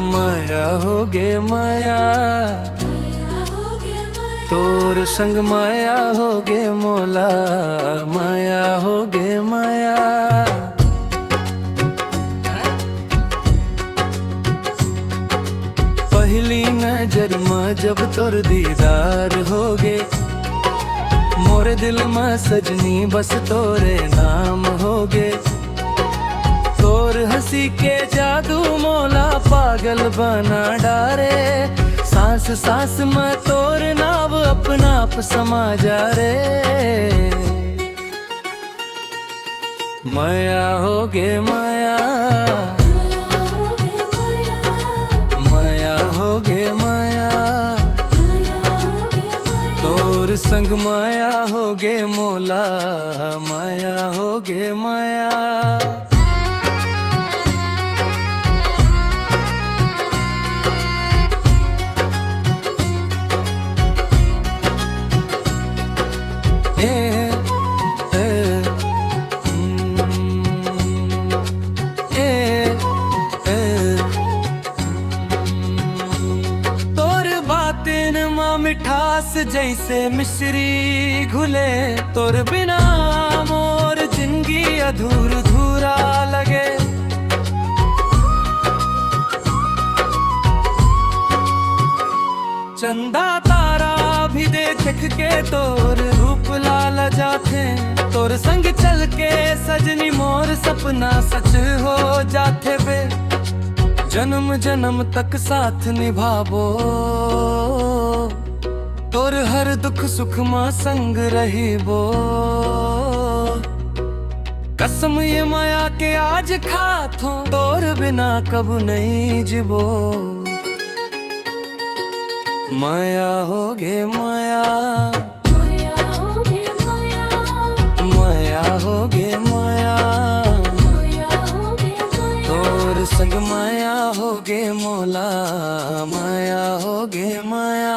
माया होगे माया, तोर संग माया होगे मोला, माया होगे माया। पहली नजर में जब तोर दीदार होगे, मोरे दिल में सजनी बस तोरे नाम होगे। तोर हंसी के जादू मोला पागल बना डारे, सांस सांस में तोर नाव अपना आप समा जा रे। माया होगे माया, माया होगे माया, तोर संग माया होगे मोला, माया होगे माया। मिठास जैसे मिश्री घुले, तोर बिना मोर जिंदगी अधूर धूरा लगे। चंदा तारा भी देख के तोर रूप लाल जाते, तोर संग चल के सजनी मोर सपना सच हो जाते बे। जन्म जन्म तक साथ निभाबो, तोर हर दुख सुख मां संग रहीबो। कसम ये माया के आज खाथो, तोर बिना कब नहीं जिबो। माया होगे माया, माया होगे माया, माया होगे माया, तोर संग माया होगे मोला, माया होगे माया।